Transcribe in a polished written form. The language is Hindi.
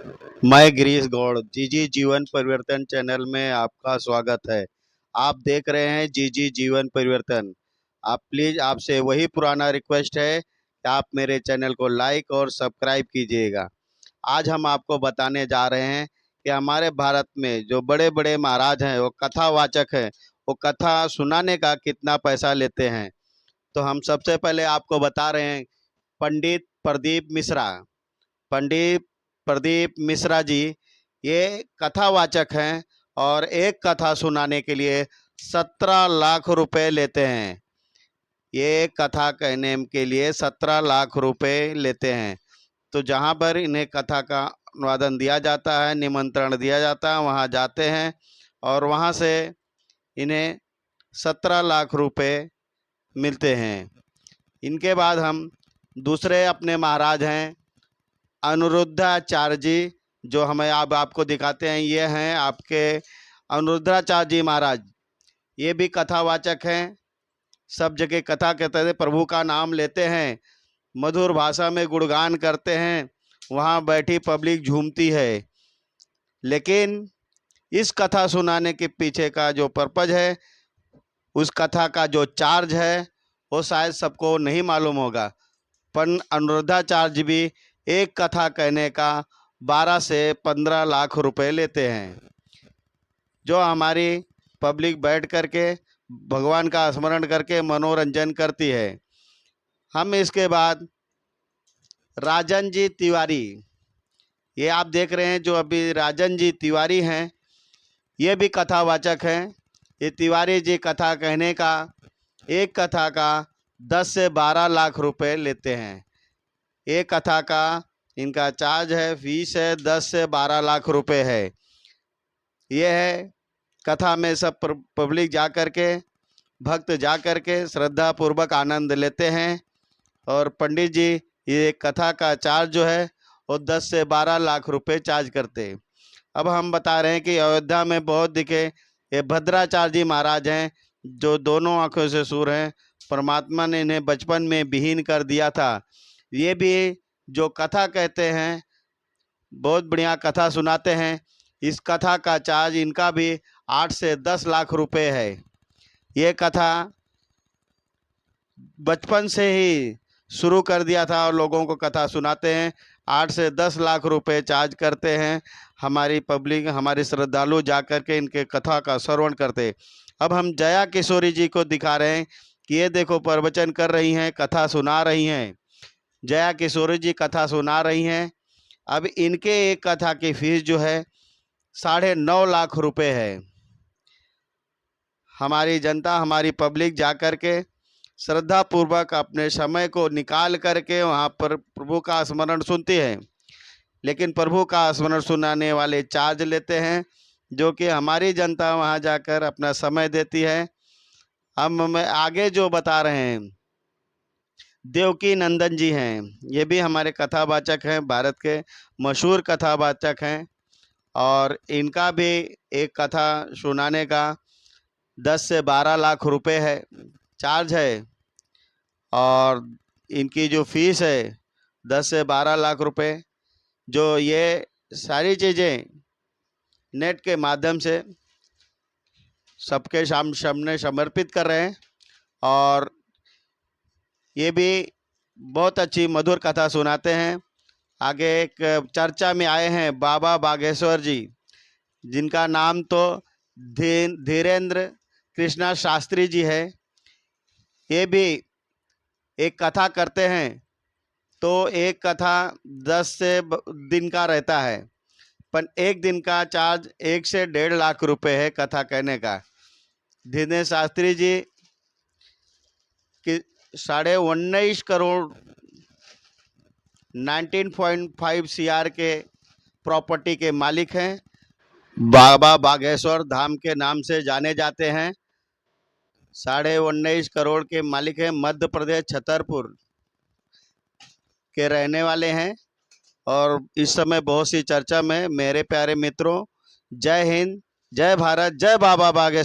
मैं गिरीश गौड़ जी जी जीवन परिवर्तन चैनल में आपका स्वागत है। आप देख रहे हैं जी जी जीवन परिवर्तन। आप प्लीज़, आपसे वही पुराना रिक्वेस्ट है कि आप मेरे चैनल को लाइक और सब्सक्राइब कीजिएगा। आज हम आपको बताने जा रहे हैं कि हमारे भारत में जो बड़े बड़े महाराज हैं, वो कथावाचक हैं, वो कथा सुनाने का कितना पैसा लेते हैं। तो हम सबसे पहले आपको बता रहे हैं, पंडित प्रदीप मिश्रा। पंडित प्रदीप मिश्रा जी ये कथावाचक हैं और एक कथा सुनाने के लिए 17 लाख रुपए लेते हैं। ये एक कथा कहने के लिए 17 लाख रुपए लेते हैं। तो जहाँ पर इन्हें कथा का अनुवादन दिया जाता है, निमंत्रण दिया जाता है, वहाँ जाते हैं और वहाँ से इन्हें 17 लाख रुपए मिलते हैं। इनके बाद हम दूसरे अपने महाराज हैं अनिरुद्धाचार्य जी, जो हमें आपको दिखाते हैं। ये हैं आपके अनिरुद्धाचार्य जी महाराज। ये भी कथावाचक हैं। सब जगह कथा कहते हैं, प्रभु का नाम लेते हैं, मधुर भाषा में गुणगान करते हैं, वहाँ बैठी पब्लिक झूमती है। लेकिन इस कथा सुनाने के पीछे का जो पर्पज है, उस कथा का जो चार्ज है, वो शायद सबको नहीं मालूम होगा। पर अनिरुद्धाचार्य जी भी एक कथा कहने का 12 से 15 लाख रुपए लेते हैं। जो हमारी पब्लिक बैठ करके भगवान का स्मरण करके मनोरंजन करती है। हम इसके बाद राजन जी तिवारी, ये आप देख रहे हैं जो अभी राजन जी तिवारी हैं, ये भी कथावाचक हैं। ये तिवारी जी कथा कहने का, एक कथा का 10 से 12 लाख रुपए लेते हैं। एक कथा का इनका चार्ज है, फीस है 10 से 12 लाख रुपए है। ये है कथा में सब पब्लिक जा कर के, भक्त जा कर के श्रद्धा पूर्वक आनंद लेते हैं। और पंडित जी ये कथा का चार्ज जो है वो 10 से 12 लाख रुपए चार्ज करते हैं। अब हम बता रहे हैं कि अयोध्या में बहुत दिखे ये भद्राचार्य जी महाराज हैं, जो दोनों आंखों से सूर हैं। परमात्मा ने इन्हें बचपन में विहीन कर दिया था। ये भी जो कथा कहते हैं, बहुत बढ़िया कथा सुनाते हैं। इस कथा का चार्ज इनका भी 8 से 10 लाख रुपए है। ये कथा बचपन से ही शुरू कर दिया था और लोगों को कथा सुनाते हैं। 8 से 10 लाख रुपए चार्ज करते हैं। हमारी पब्लिक, हमारे श्रद्धालु जाकर के इनके कथा का श्रवण करते। अब हम जया किशोरी जी को दिखा रहे हैं कि ये देखो प्रवचन कर रही हैं, कथा सुना रही हैं। जया किशोरी जी कथा सुना रही हैं। अब इनके एक कथा की फीस जो है 9.5 लाख रुपए है। हमारी जनता, हमारी पब्लिक जाकर के श्रद्धा पूर्वक अपने समय को निकाल करके वहाँ पर प्रभु का स्मरण सुनती है। लेकिन प्रभु का स्मरण सुनाने वाले चार्ज लेते हैं, जो कि हमारी जनता वहाँ जाकर अपना समय देती है। हम मैं आगे जो बता रहे हैं, देवकी नंदन जी हैं। ये भी हमारे कथावाचक हैं, भारत के मशहूर कथावाचक हैं। और इनका भी एक कथा सुनाने का 10 से 12 लाख रुपए है, चार्ज है। और इनकी जो फीस है 10 से 12 लाख रुपए। जो ये सारी चीज़ें नेट के माध्यम से सबके सामने समर्पित कर रहे हैं। और ये भी बहुत अच्छी मधुर कथा सुनाते हैं। आगे एक चर्चा में आए हैं बाबा बागेश्वर जी, जिनका नाम तो धीरेन्द्र कृष्णा शास्त्री जी है। ये भी एक कथा करते हैं, तो एक कथा 10 से दिन का रहता है, पर एक दिन का चार्ज 1 से 1.5 लाख रुपए है कथा कहने का। धीरेन्द्र शास्त्री जी की 19.5 करोड़ 19.5 CR के प्रॉपर्टी के मालिक हैं। बाबा बागेश्वर धाम के नाम से जाने जाते हैं। 19.5 करोड़ के मालिक हैं। मध्य प्रदेश छतरपुर के रहने वाले हैं और इस समय बहुत सी चर्चा में। मेरे प्यारे मित्रों, जय हिंद, जय भारत, जय बाबा बागेश्वर।